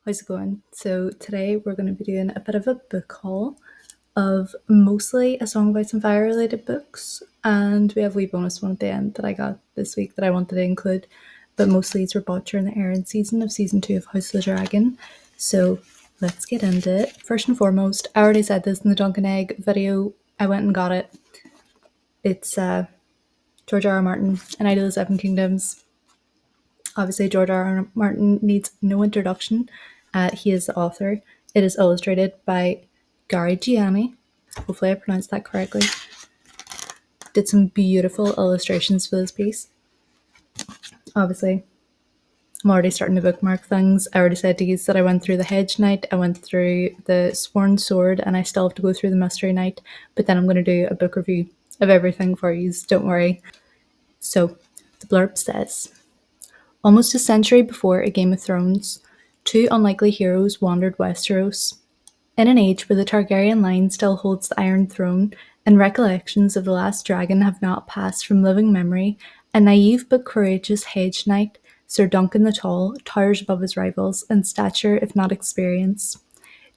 How's it going? So today we're going to be doing a bit of a book haul of mostly A Song of Ice and Fire related books, and we have a wee bonus one at the end that I got this week that I wanted to include, but mostly these were bought during the airing season of season 2 of House of the Dragon. So let's get into it. First and foremost, I already said this in the Duncan Egg video. I went and got it. It's George R. R. Martin, An Idol of the Seven Kingdoms. Obviously, George R. R. Martin needs no introduction. He is the author. It is illustrated by Gary Gianni. Hopefully, I pronounced that correctly. Did some beautiful illustrations for this piece. Obviously, I'm already starting to bookmark things. I already said to you that I went through the Hedge Knight, I went through the Sworn Sword, and I still have to go through the Mystery Knight. But then I'm going to do a book review of everything for you, don't worry. So, the blurb says, almost a century before A Game of Thrones, two unlikely heroes wandered Westeros. In an age where the Targaryen line still holds the Iron Throne, and recollections of the last dragon have not passed from living memory, a naive but courageous Hedge Knight, Sir Duncan the Tall, towers above his rivals in stature if not experience.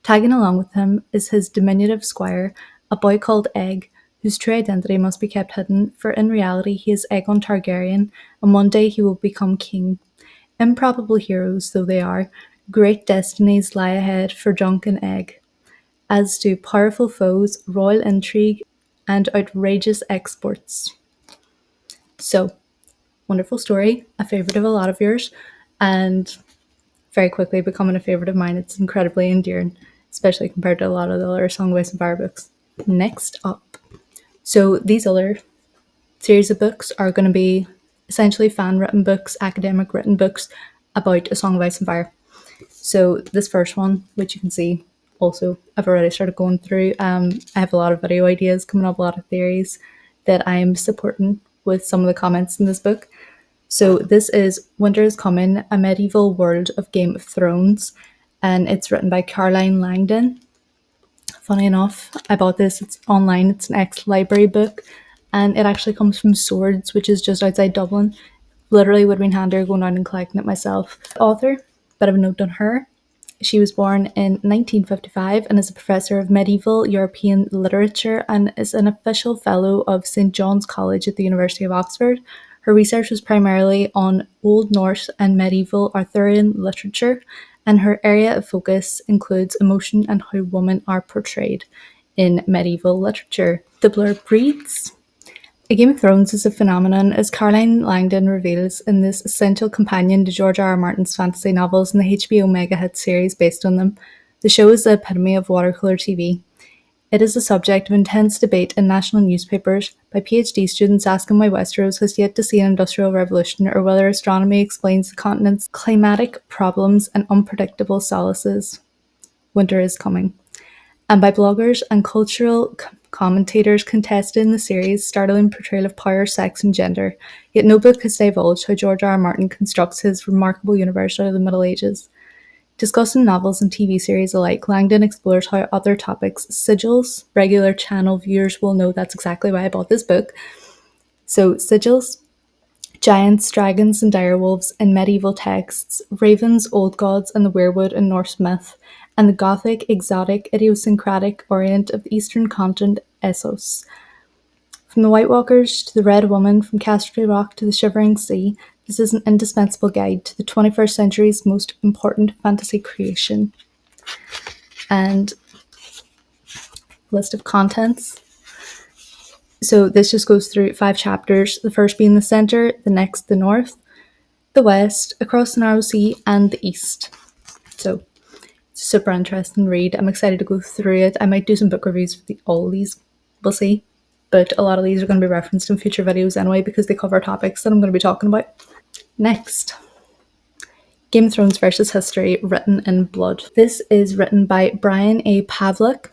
Tagging along with him is his diminutive squire, a boy called Egg, whose true identity must be kept hidden, for in reality he is Aegon Targaryen, and one day he will become king. Improbable heroes though they are, great destinies lie ahead for Dunk and Egg, as do powerful foes, royal intrigue, and outrageous exports. So, wonderful story, a favourite of a lot of yours, and very quickly becoming a favourite of mine. It's incredibly endearing, especially compared to a lot of the other Song of Ice and Fire books. Next up. So, these other series of books are going to be essentially fan-written books, academic written books about A Song of Ice and Fire. So this first one, which you can see also, I've already started going through. I have a lot of video ideas coming up, a lot of theories that I am supporting with some of the comments in this book. So this is Winter is Coming, A Medieval World of Game of Thrones, and it's written by Caroline Langdon. Funny enough, I bought this, it's online, it's an ex-library book, and it actually comes from Swords, which is just outside Dublin. Literally would have been handier going out and collecting it myself. The author, bit of a note on her. She was born in 1955 and is a professor of medieval European literature and is an official fellow of St John's College at the University of Oxford. Her research was primarily on Old Norse and medieval Arthurian literature, and her area of focus includes emotion and how women are portrayed in medieval literature. The blurb reads, A Game of Thrones is a phenomenon, as Caroline Langdon reveals in this essential companion to George R. R. Martin's fantasy novels and the HBO mega-hit series based on them. The show is the epitome of watercolour TV. It is the subject of intense debate in national newspapers by PhD students asking why Westeros has yet to see an industrial revolution or whether astronomy explains the continent's climatic problems and unpredictable solaces. Winter is coming. And by bloggers and cultural commentators contested in the series' startling portrayal of power, sex, and gender. Yet no book has divulged how George R. R. Martin constructs his remarkable universe out of the Middle Ages. Discussing novels and TV series alike, Langdon explores how other topics, sigils, regular channel viewers will know that's exactly why I bought this book. So, sigils, giants, dragons, and direwolves in medieval texts, ravens, old gods, and the werewood in Norse myth, and the Gothic, exotic, idiosyncratic orient of the eastern continent, Essos. From the White Walkers to the Red Woman, from Casterly Rock to the Shivering Sea, this is an indispensable guide to the 21st century's most important fantasy creation. And list of contents. So this just goes through 5 chapters, the first being the centre, the next the north, the west, across the narrow sea, and the east. So super interesting read. I'm excited to go through it. I might do some book reviews for all these. We'll see. But a lot of these are going to be referenced in future videos anyway because they cover topics that I'm going to be talking about. Next, Game of Thrones versus History, Written in Blood. This is written by Brian A. Pavlik.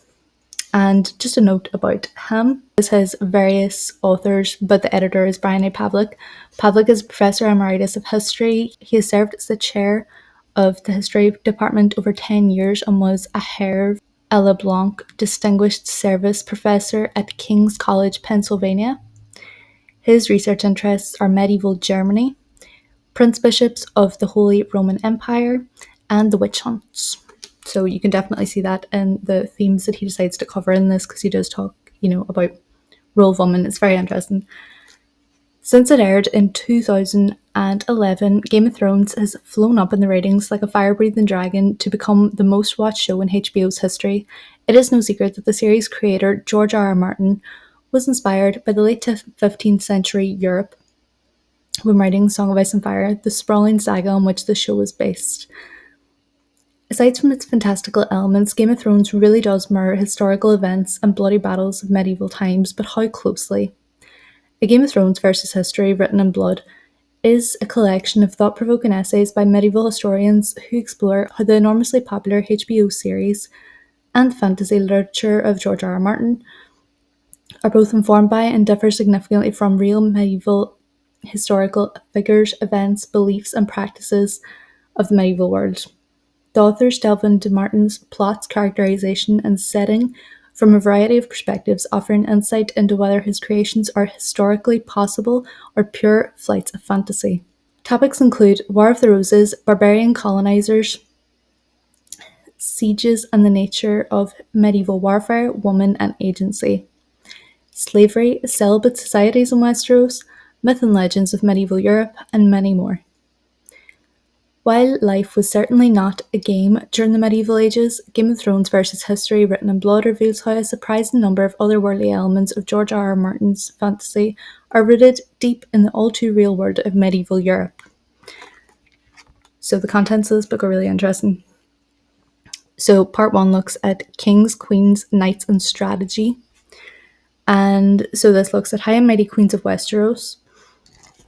And just a note about him. This has various authors, but the editor is Brian A. Pavlik. Pavlik is Professor Emeritus of History. He has served as the chair of the History Department over 10 years and was a Herve a LeBlanc Distinguished Service Professor at King's College, Pennsylvania. His research interests are medieval Germany, prince bishops of the Holy Roman Empire, and the witch hunts. So you can definitely see that in the themes that he decides to cover in this, because he does talk, about role of woman. It's very interesting. Since it aired in 2011, Game of Thrones has flown up in the ratings like a fire-breathing dragon to become the most watched show in HBO's history. It is no secret that the series' creator, George R. R. Martin, was inspired by the late 15th century Europe when writing Song of Ice and Fire, the sprawling saga on which the show is based. Aside from its fantastical elements, Game of Thrones really does mirror historical events and bloody battles of medieval times, but how closely? A Game of Thrones versus History Written in Blood is a collection of thought-provoking essays by medieval historians who explore how the enormously popular HBO series and fantasy literature of George R. R. Martin are both informed by and differ significantly from real medieval historical figures, events, beliefs, and practices of the medieval world. The authors delve into Martin's plots, characterization, and setting from a variety of perspectives, offering insight into whether his creations are historically possible or pure flights of fantasy. Topics include War of the Roses, barbarian colonizers, sieges and the nature of medieval warfare, woman and agency, slavery, celibate societies in Westeros, myth and legends of medieval Europe, and many more. While life was certainly not a game during the medieval ages, Game of Thrones versus History Written in Blood reveals how a surprising number of otherworldly elements of George R. R. Martin's fantasy are rooted deep in the all-too-real world of medieval Europe. So the contents of this book are really interesting. So part 1 looks at kings, queens, knights, and strategy. And so this looks at High and Mighty Queens of Westeros,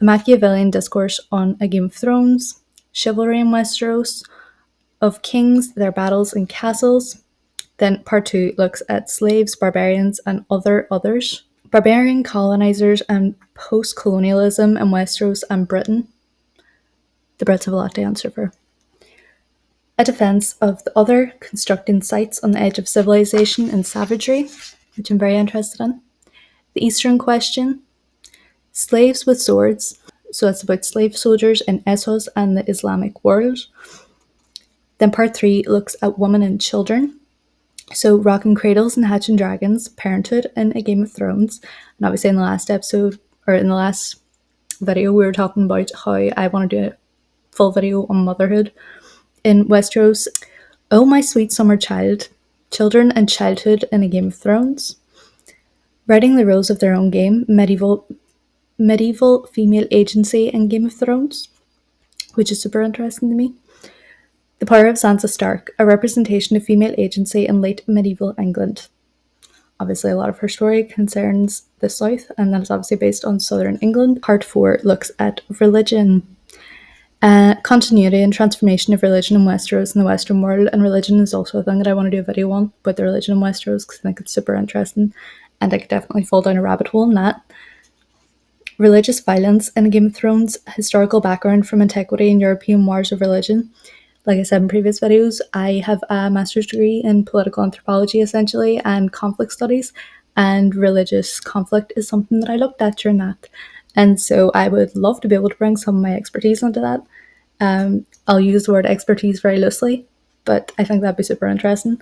a Machiavellian discourse on A Game of Thrones, chivalry in Westeros, of kings, their battles and castles. Then part 2 looks at slaves, barbarians, and others. Barbarian colonizers and post-colonialism in Westeros and Britain. The Brits have a lot to answer for. A defense of the other, constructing sites on the edge of civilization and savagery, which I'm very interested in. The Eastern Question. Slaves with swords. So that's about slave soldiers in Essos and the Islamic world. Then part 3 looks at women and children. So rocking cradles and hatching dragons, parenthood in A Game of Thrones. And obviously in the last episode, or in the last video, we were talking about how I want to do a full video on motherhood in Westeros. Oh My Sweet Summer Child, children and childhood in A Game of Thrones. Writing the rules of their own game, medieval female agency in Game of Thrones, which is super interesting to me. The Power of Sansa Stark, a representation of female agency in late medieval England. Obviously, a lot of her story concerns the South, and that is obviously based on Southern England. Part 4 looks at religion. Continuity and transformation of religion in Westeros and the Western world, and religion is also a thing that I want to do a video on about the religion in Westeros, because I think it's super interesting, and I could definitely fall down a rabbit hole in that. Religious violence in A Game of Thrones, historical background from antiquity and European wars of religion. Like I said in previous videos, I have a master's degree in political anthropology essentially and conflict studies, and religious conflict is something that I looked at during that. And so I would love to be able to bring some of my expertise into that. I'll use the word expertise very loosely, but I think that'd be super interesting.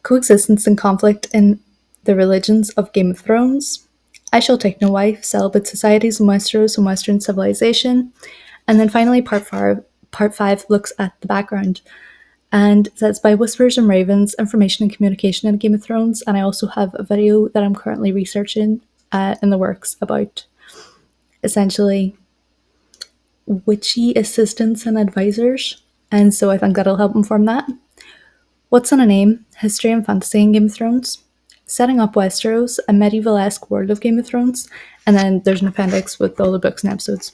Coexistence and conflict in the religions of Game of Thrones. I Shall Take No Wife, celibate societies in Westeros and Western civilization. And then finally, part 5 looks at the background. And that's by Whispers and Ravens, Information and Communication in Game of Thrones. And I also have a video that I'm currently researching in the works about essentially witchy assistants and advisors. And so I think that'll help inform that. What's in a Name? History and Fantasy in Game of Thrones. Setting up Westeros, a medieval-esque world of Game of Thrones. And then there's an appendix with all the books and episodes.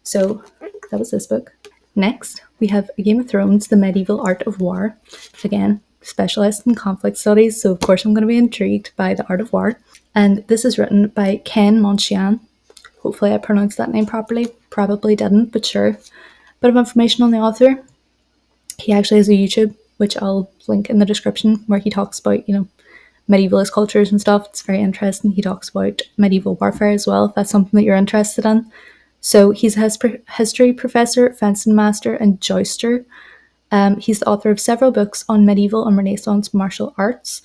So that was this book. Next, we have A Game of Thrones, The Medieval Art of War. Again, specialist in conflict studies, so of course I'm going to be intrigued by the art of war. And this is written by Ken Monchian. Hopefully I pronounced that name properly. Probably didn't, but sure. Bit of information on the author. He actually has a YouTube, which I'll link in the description, where he talks about, medievalist cultures and stuff. It's very interesting. He talks about medieval warfare as well, if that's something that you're interested in. So he's a history professor, fencing master, and jouster. He's the author of several books on medieval and Renaissance martial arts.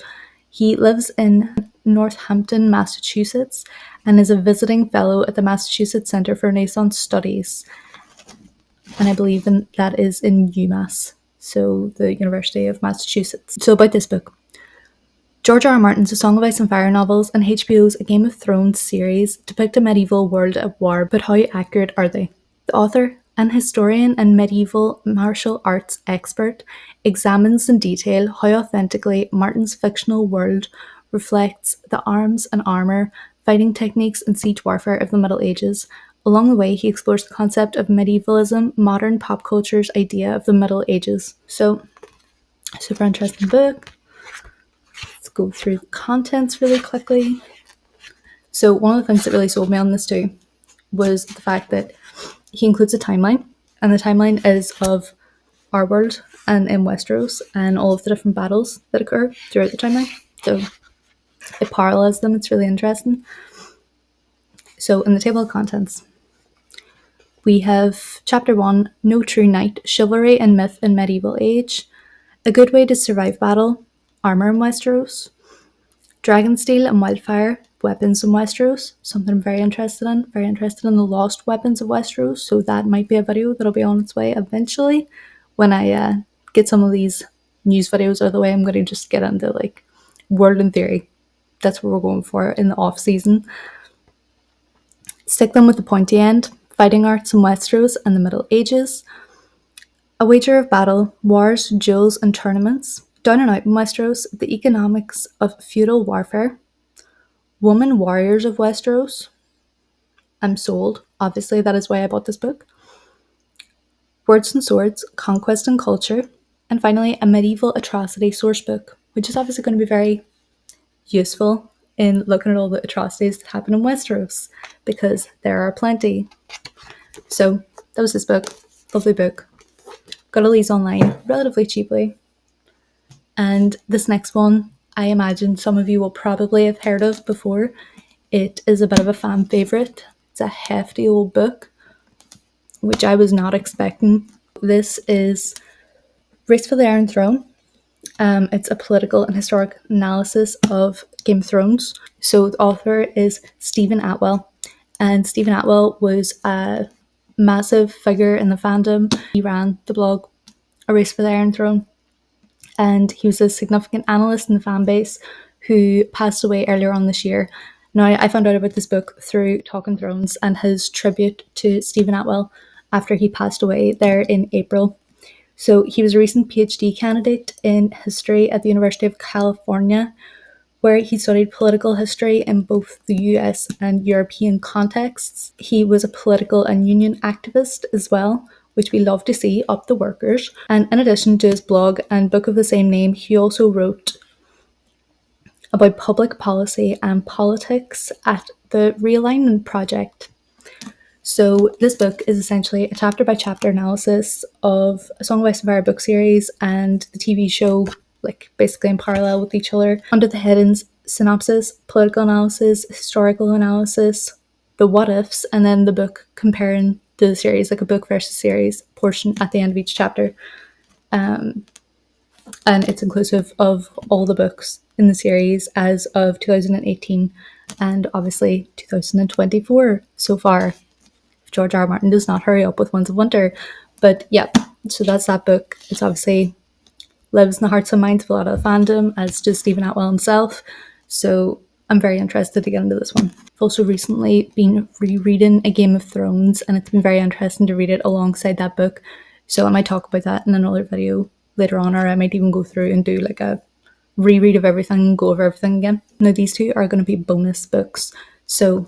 He lives in Northampton, Massachusetts, and is a visiting fellow at the Massachusetts Center for Renaissance Studies. And I believe that is in UMass, so the University of Massachusetts. So about this book. George R. R. Martin's A Song of Ice and Fire novels and HBO's A Game of Thrones series depict a medieval world at war, but how accurate are they? The author, an historian and medieval martial arts expert, examines in detail how authentically Martin's fictional world reflects the arms and armour, fighting techniques, and siege warfare of the Middle Ages. Along the way, he explores the concept of medievalism, modern pop culture's idea of the Middle Ages. So, super interesting book. Let's go through the contents really quickly. So one of the things that really sold me on this too was the fact that he includes a timeline, and the timeline is of our world and in Westeros and all of the different battles that occur throughout the timeline. So it parallels them. It's really interesting. So in the table of contents, we have Chapter 1, No True Knight, Chivalry and Myth in Medieval Age, A Good Way to Survive Battle, Armour in Westeros, Dragonsteel and Wildfire, Weapons in Westeros, something I'm very interested in the lost weapons of Westeros, so that might be a video that'll be on its way eventually. When I get some of these news videos out of the way, I'm going to just get into like World in Theory. That's what we're going for in the off season. Stick them with the pointy end, Fighting Arts in Westeros and the Middle Ages, A Wager of Battle, Wars, Duels and Tournaments, Down and Out in Westeros, The Economics of Feudal Warfare, Woman Warriors of Westeros. I'm sold. Obviously, that is why I bought this book. Words and Swords, Conquest and Culture, and finally, a medieval atrocity source book, which is obviously going to be very useful in looking at all the atrocities that happen in Westeros, because there are plenty. So that was this book. Lovely book. Got all these online relatively cheaply. And this next one, I imagine some of you will probably have heard of before. It is a bit of a fan favourite. It's a hefty old book, which I was not expecting. This is Race for the Iron Throne. It's a political and historic analysis of Game of Thrones. So the author is Stephen Atwell. And Stephen Atwell was a massive figure in the fandom. He ran the blog A Race for the Iron Throne. And he was a significant analyst in the fan base who passed away earlier on this year. Now, I found out about this book through Talking Thrones and his tribute to Stephen Atwell after he passed away there in April. So he was a recent PhD candidate in history at the University of California, where he studied political history in both the US and European contexts. He was a political and union activist as well, which we love to see up the workers. And in addition to his blog and book of the same name, he also wrote about public policy and politics at the Realignment Project. So this book is essentially a chapter by chapter analysis of A Song of Ice and Fire book series and the TV show, like basically in parallel with each other, under the headings synopsis, political analysis, historical analysis, the what ifs, and then the book comparing the series, like a book versus series portion at the end of each chapter. And it's inclusive of all the books in the series as of 2018 and obviously 2024 so far, if George R. R. Martin does not hurry up with Winds of Winter. But yeah, so that's that book. It's obviously lives in the hearts and minds of a lot of the fandom, as does Stephen Atwell himself. So I'm very interested to get into this one. I've also recently been rereading A Game of Thrones, and it's been very interesting to read it alongside that book. So I might talk about that in another video later on, or I might even go through and do like a reread of everything and go over everything again. Now these two are going to be bonus books. So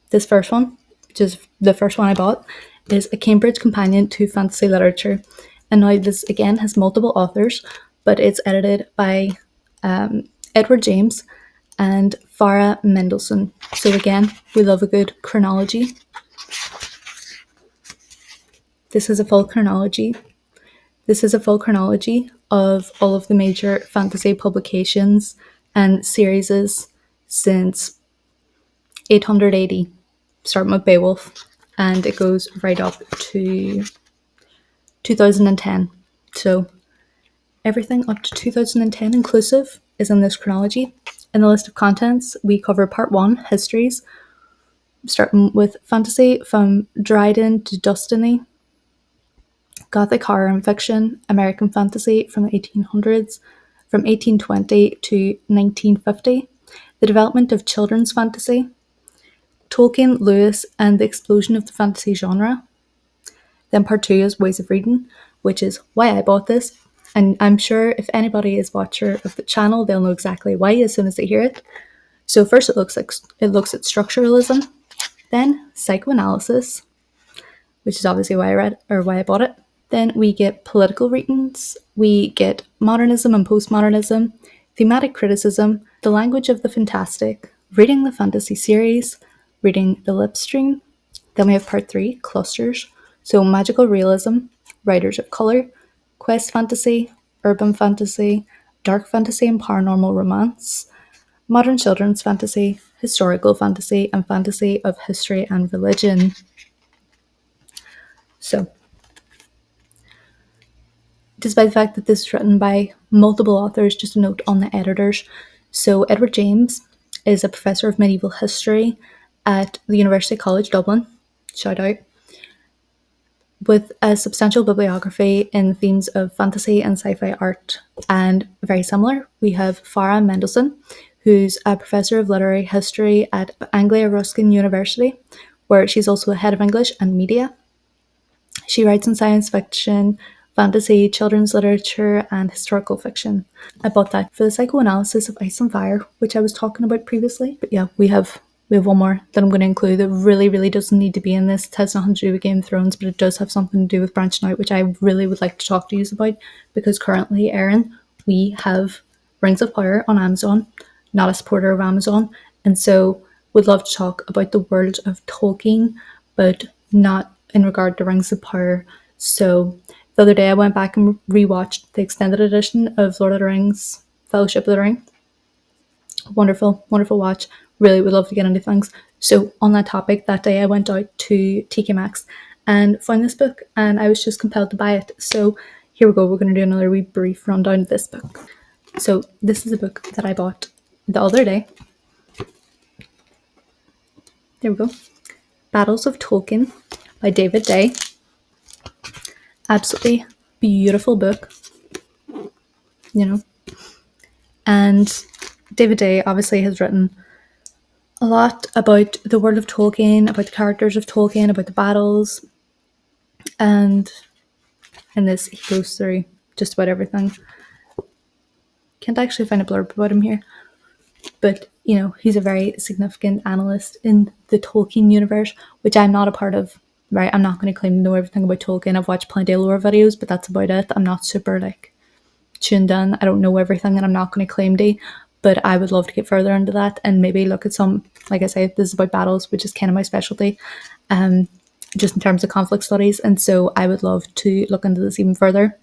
this first one, which is the first one I bought, is A Cambridge Companion to Fantasy Literature. And now this again has multiple authors, but it's edited by Edward James and Farah Mendelssohn. So again, we love a good chronology. This is a full chronology. This is a full chronology of all of the major fantasy publications and series since 880, starting with Beowulf. and it goes right up to 2010. So everything up to 2010 inclusive is in this chronology. In the list of contents, we cover part 1, histories, starting with fantasy from Dryden to Destiny, Gothic horror and fiction, American fantasy from the 1800s, from 1820 to 1950, the development of children's fantasy, Tolkien, Lewis, and the explosion of the fantasy genre. Then part 2 is ways of reading, which is why I bought this. And I'm sure if anybody is watcher of the channel, they'll know exactly why as soon as they hear it. So first it looks at structuralism, then psychoanalysis, which is obviously why I read or why I bought it. Then we get political readings, we get modernism and postmodernism, thematic criticism, the language of the fantastic, reading the fantasy series, reading the lip stream. Then we have part 3, clusters. So magical realism, writers of colour, quest fantasy, urban fantasy, dark fantasy and paranormal romance, modern children's fantasy, historical fantasy, and fantasy of history and religion. So, despite the fact that this is written by multiple authors, just a note on the editors. So, Edward James is a professor of medieval history at the University College Dublin. Shout out. With a substantial bibliography in themes of fantasy and sci-fi art. And very similar, we have Farah Mendelssohn, who's a professor of literary history at Anglia Ruskin University, where she's also a head of English and media. She writes in science fiction, fantasy, children's literature, and historical fiction. I bought that for the psychoanalysis of Ice and Fire, which I was talking about previously. But yeah, we have one more that I'm going to include that really doesn't need to be in this. It has nothing to do with Game of Thrones, but it does have something to do with branching out, which I really would like to talk to you about, because currently, Erin, we have Rings of Power on Amazon, not a supporter of Amazon, and so would love to talk about the world of Tolkien, but not in regard to Rings of Power. So the other day I went back and rewatched the extended edition of Lord of the Rings, Fellowship of the Ring. Wonderful watch. Really would love to get into things. So on that topic, that day I went out to TK Maxx and found this book, and I was just compelled to buy it. So here we go. We're going to do another wee brief rundown of this book. So this is a book that I bought the other day. There we go. Battles of Tolkien by David Day. Absolutely beautiful book, you know. And David Day obviously has written a lot about the world of Tolkien, about the characters of Tolkien, about the battles, and in this he goes through just about everything. Can't actually find a blurb about him here, but you know, he's a very significant analyst in the Tolkien universe, which I'm not a part of. Right, I'm not going to claim to know everything about Tolkien. I've watched plenty of lore videos, but that's about it. I'm not super tuned in. I don't know everything, and I'm not going to claim to, but I would love to get further into that and maybe look at some, like I say, this is about battles, which is kind of my specialty, just in terms of conflict studies, and so I would love to look into this even further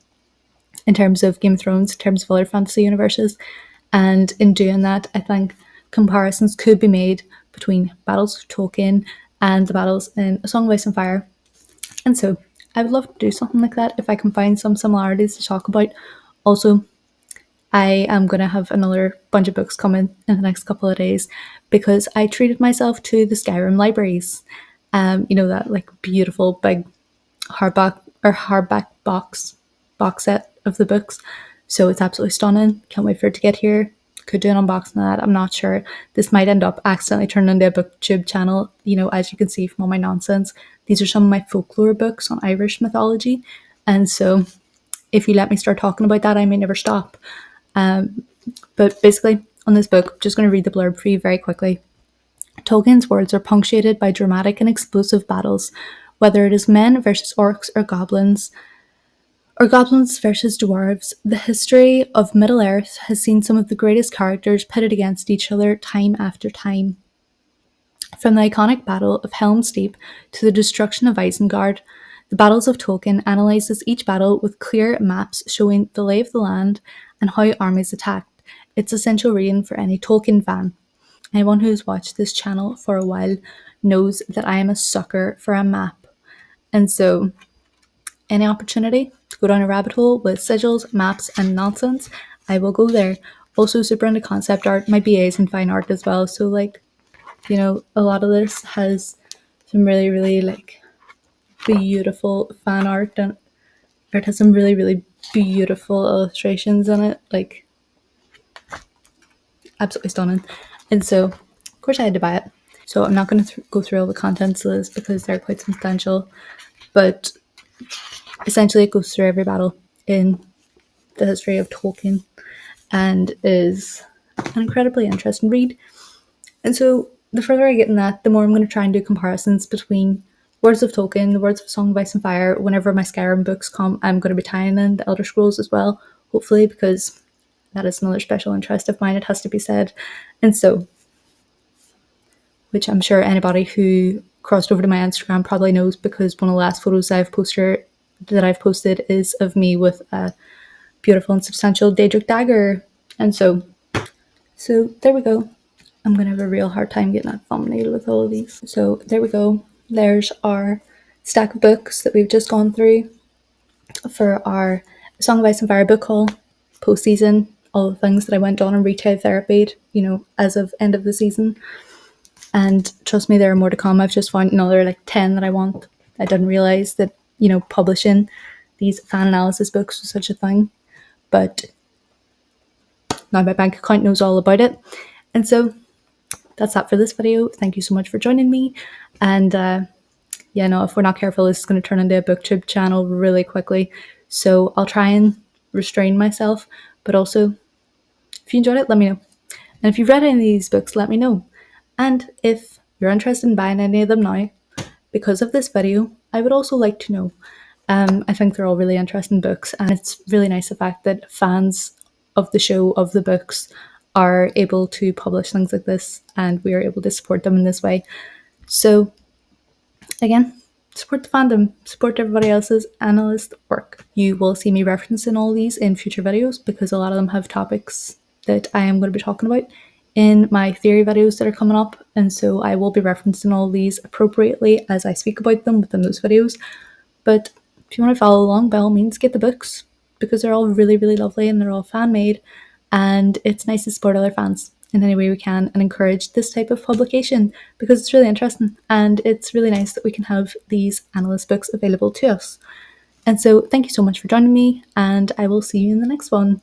in terms of Game of Thrones, in terms of other fantasy universes, and in doing that, I think comparisons could be made between battles of Tolkien and the battles in A Song of Ice and Fire, and so I would love to do something like that if I can find some similarities to talk about. Also, I am going to have another bunch of books coming in the next couple of days because I treated myself to the Skyrim libraries. You know, that like beautiful big hardback box set of the books. So it's absolutely stunning. Can't wait for it to get here. Could do an unboxing of that. I'm not sure. This might end up accidentally turning into a booktube channel. You know, as you can see from all my nonsense, these are some of my folklore books on Irish mythology. And so if you let me start talking about that, I may never stop. But basically, on this book, I'm just going to read the blurb for you very quickly. Tolkien's worlds are punctuated by dramatic and explosive battles, whether it is men versus orcs or goblins versus dwarves. The history of Middle-earth has seen some of the greatest characters pitted against each other time after time. From the iconic Battle of Helm's Deep to the destruction of Isengard, the Battles of Tolkien analyses each battle with clear maps showing the lay of the land and how armies attacked. It's essential reading for any Tolkien fan. Anyone who's watched this channel for a while knows that I am a sucker for a map. And so, any opportunity to go down a rabbit hole with sigils, maps, and nonsense, I will go there. Also, super into concept art. My BA is in fine art as well. So, like, a lot of this has some really, really, like, beautiful fan art, and it has some really, really beautiful illustrations in it. Like, absolutely stunning. And so, of course, I had to buy it. So, I'm not going to go through all the contents of this because they're quite substantial. But essentially, it goes through every battle in the history of Tolkien and is an incredibly interesting read. And so the further I get in that, the more I'm going to try and do comparisons between Words of Tolkien, the Words of Song of Ice and Fire. Whenever my Skyrim books come, I'm going to be tying in the Elder Scrolls as well, hopefully, because that is another special interest of mine, it has to be said. And so, which I'm sure anybody who crossed over to my Instagram probably knows, because one of the last photos I've posted is of me with a beautiful and substantial Daedric dagger. And so there we go. I'm going to have a real hard time getting that thumbnail with all of these. So there we go. There's our stack of books that we've just gone through for our Song of Ice and Fire book haul, post-season, all the things that I went on and retail therapied, as of end of the season. And trust me, there are more to come. I've just found another like 10 that I want. I didn't realise that, publishing these fan analysis books was such a thing. But now my bank account knows all about it. And so that's that for this video. Thank you so much for joining me. And if we're not careful, this is going to turn into a booktube channel really quickly. So I'll try and restrain myself. But also, if you enjoyed it, let me know. And if you've read any of these books, let me know. And if you're interested in buying any of them now, because of this video, I would also like to know. I think they're all really interesting books, and it's really nice the fact that fans of the show, of the books, are able to publish things like this, and we are able to support them in this way. So, again, support the fandom, support everybody else's analyst work. You will see me referencing all these in future videos because a lot of them have topics that I am going to be talking about in my theory videos that are coming up, and so I will be referencing all these appropriately as I speak about them within those videos. But if you want to follow along, by all means, get the books because they're all really, really lovely and they're all fan made, and it's nice to support other fans in any way we can and encourage this type of publication because it's really interesting and it's really nice that we can have these analyst books available to us. And so thank you so much for joining me, and I will see you in the next one.